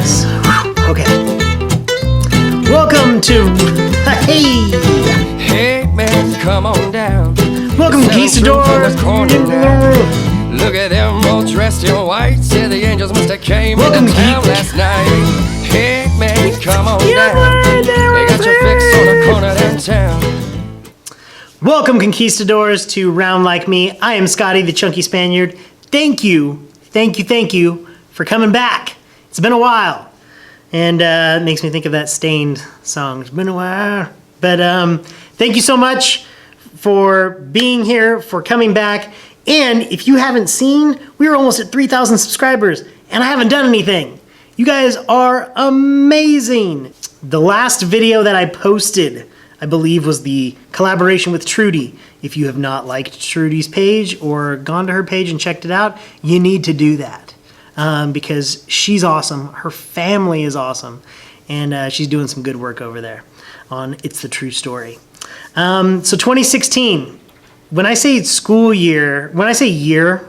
this. Okay. Welcome to... Hey man, come on down. Welcome to Conquistadors. Look at them all dressed in white. Say the angels must have came Welcome into town last night. Hey man, come on down. They got your fix on the corner downtown. Welcome, Conquistadors, to Round Like Me. I am Scotty, the Chunky Spaniard. Thank you for coming back. It's been a while. And it makes me think of that Stained song. It's been a while. But thank you so much for being here, for coming back. And if you haven't seen, we're almost at 3,000 subscribers, and I haven't done anything. You guys are amazing. The last video that I posted, I believe, was the collaboration with Trudy. If you have not liked Trudy's page or gone to her page and checked it out, you need to do that. Because she's awesome, her family is awesome, and she's doing some good work over there on It's the True Story. So 2016, when I say school year, when I say year,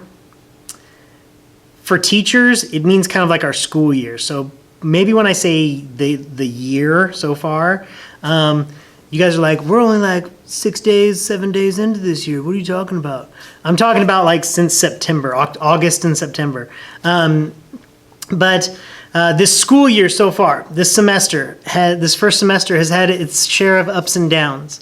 for teachers, it means kind of like our school year. So maybe when I say the year so far, you guys are like, we're only like 6 days, 7 days into this year. What are you talking about? I'm talking about like since September, August and September. But this school year so far, this first semester has had its share of ups and downs.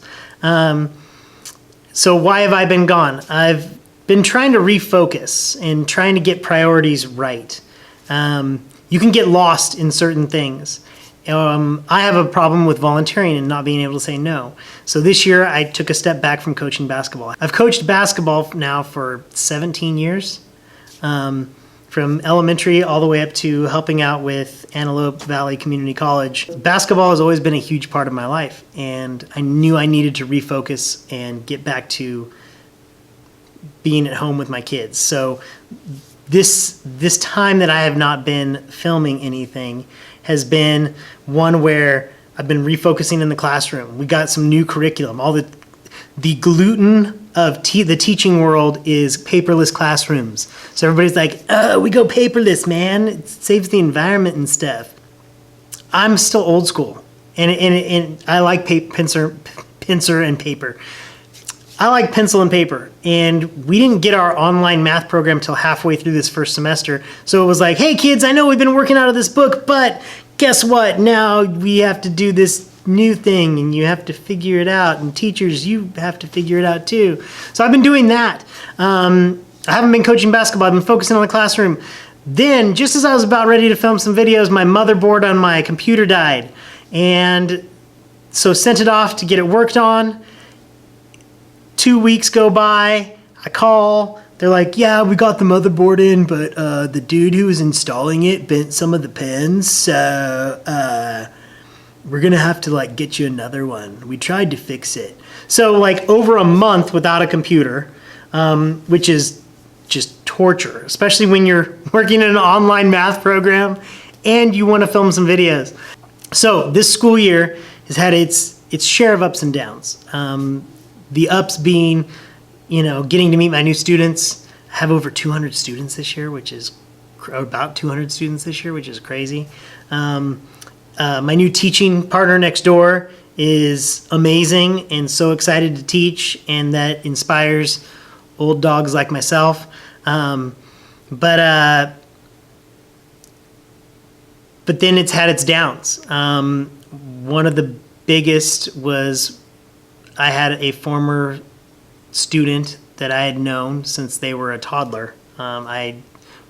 So why have I been gone? I've been trying to refocus and trying to get priorities right. You can get lost in certain things. I have a problem with volunteering and not being able to say no. So this year I took a step back from coaching basketball. I've coached basketball now for 17 years, from elementary all the way up to helping out with Antelope Valley Community College. Basketball has always been a huge part of my life, and I knew I needed to refocus and get back to being at home with my kids. So this time that I have not been filming anything has been one where I've been refocusing in the classroom. We got some new curriculum. All the gluten of the teaching world is paperless classrooms. So everybody's like, oh, we go paperless, man. It saves the environment and stuff. I'm still old school, and I like pencil and paper. I like pencil and paper, and we didn't get our online math program until halfway through this first semester. So it was like, hey kids, I know we've been working out of this book, but guess what? Now we have to do this new thing, and you have to figure it out, and teachers, you have to figure it out too. So I've been doing that. I haven't been coaching basketball. I've been focusing on the classroom. Then, just as I was about ready to film some videos, my motherboard on my computer died, and so sent it off to get it worked on. 2 weeks go by, I call, they're like, yeah, we got the motherboard in, but the dude who was installing it bent some of the pins, so we're gonna have to like get you another one. We tried to fix it. So like over a month without a computer, which is just torture, especially when you're working in an online math program and you wanna film some videos. So this school year has had its share of ups and downs. The ups being, getting to meet my new students. I have over 200 students this year, which is about 200 students this year, which is crazy. My new teaching partner next door is amazing and so excited to teach, and that inspires old dogs like myself. But then it's had its downs. One of the biggest was I had a former student that I had known since they were a toddler. I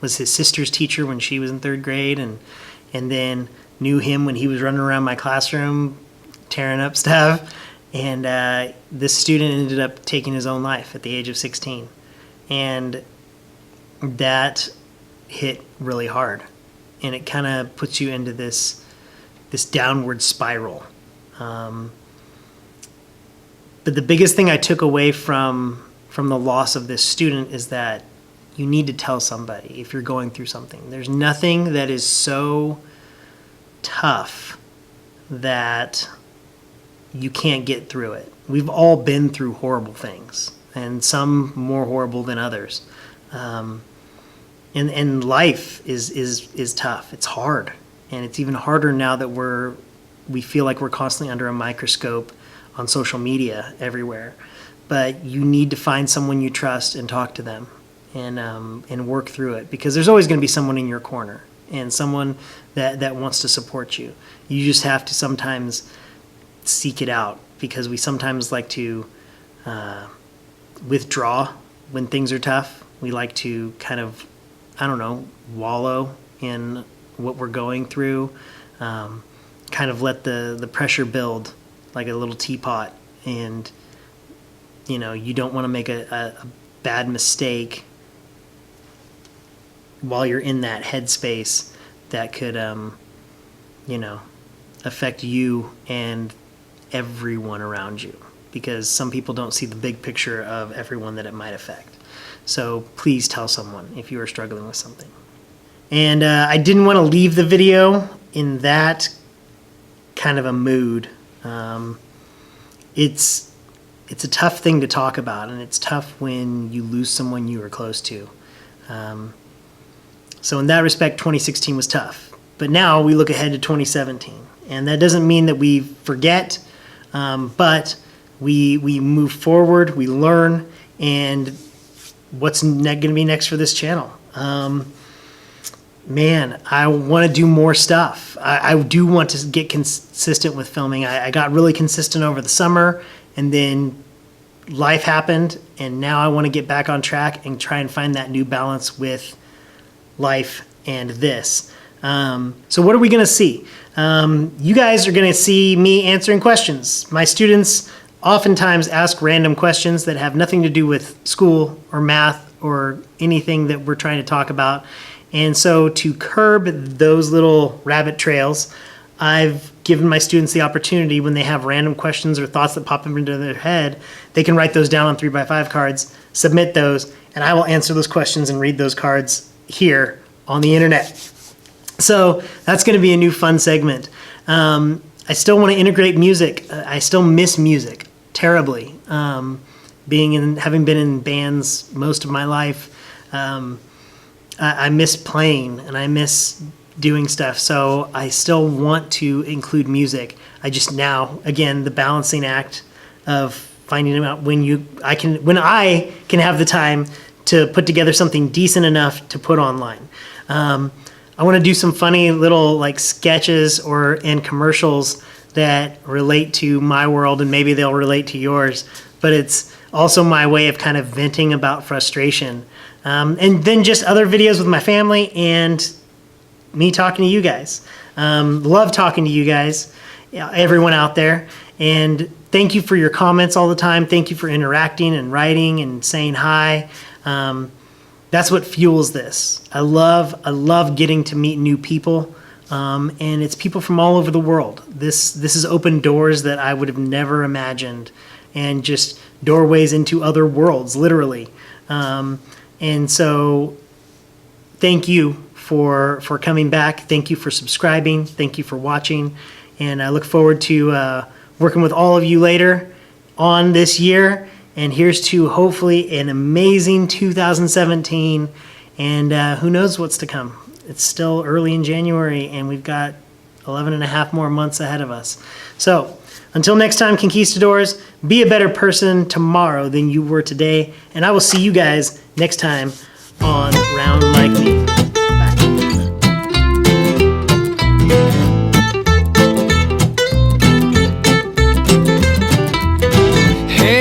was his sister's teacher when she was in 3rd grade, and then knew him when he was running around my classroom tearing up stuff. And this student ended up taking his own life at the age of 16. And that hit really hard. And it kind of puts you into this downward spiral. But the biggest thing I took away from the loss of this student is that you need to tell somebody if you're going through something. There's nothing that is so tough that you can't get through it. We've all been through horrible things, and some more horrible than others. And life is tough. It's hard. And it's even harder now that we feel like we're constantly under a microscope on social media everywhere. But you need to find someone you trust and talk to them and work through it, because there's always going to be someone in your corner and someone that wants to support you. You just have to sometimes seek it out, because we sometimes like to withdraw when things are tough. We like to kind of, I don't know, wallow in what we're going through, kind of let the pressure build like a little teapot, and you don't want to make a bad mistake while you're in that headspace that could affect you and everyone around you, because some people don't see the big picture of everyone that it might affect. So please tell someone if you are struggling with something. And I didn't want to leave the video in that kind of a mood. It's a tough thing to talk about, and it's tough when you lose someone you were close to. So in that respect, 2016 was tough. But now we look ahead to 2017. And that doesn't mean that we forget, but we move forward, we learn, and what's going to be next for this channel? Man, I want to do more stuff. I do want to get consistent with filming. I got really consistent over the summer, and then life happened, and now I want to get back on track and try and find that new balance with life and this. So what are we going to see? You guys are going to see me answering questions. My students oftentimes ask random questions that have nothing to do with school or math or anything that we're trying to talk about. And so to curb those little rabbit trails, I've given my students the opportunity, when they have random questions or thoughts that pop up into their head, they can write those down on 3x5 cards, submit those, and I will answer those questions and read those cards here on the internet. So that's going to be a new fun segment. I still want to integrate music. I still miss music terribly. Having been in bands most of my life, I miss playing and I miss doing stuff. So I still want to include music. I just now, again, the balancing act of finding out when I can have the time to put together something decent enough to put online. I want to do some funny little like sketches and commercials that relate to my world, and maybe they'll relate to yours, but it's also my way of kind of venting about frustration. And then just other videos with my family and me talking to you guys. Love talking to you guys, everyone out there. And thank you for your comments all the time. Thank you for interacting and writing and saying hi. That's what fuels this. I love getting to meet new people, and it's people from all over the world. This has opened doors that I would have never imagined, and just doorways into other worlds, literally. And so thank you for coming back. Thank you for subscribing. Thank you for watching. And I look forward to working with all of you later on this year. And here's to hopefully an amazing 2017. And who knows what's to come. It's still early in January, and we've got 11 and a half more months ahead of us. So until next time, conquistadors, be a better person tomorrow than you were today. And I will see you guys next time on Round Like Me.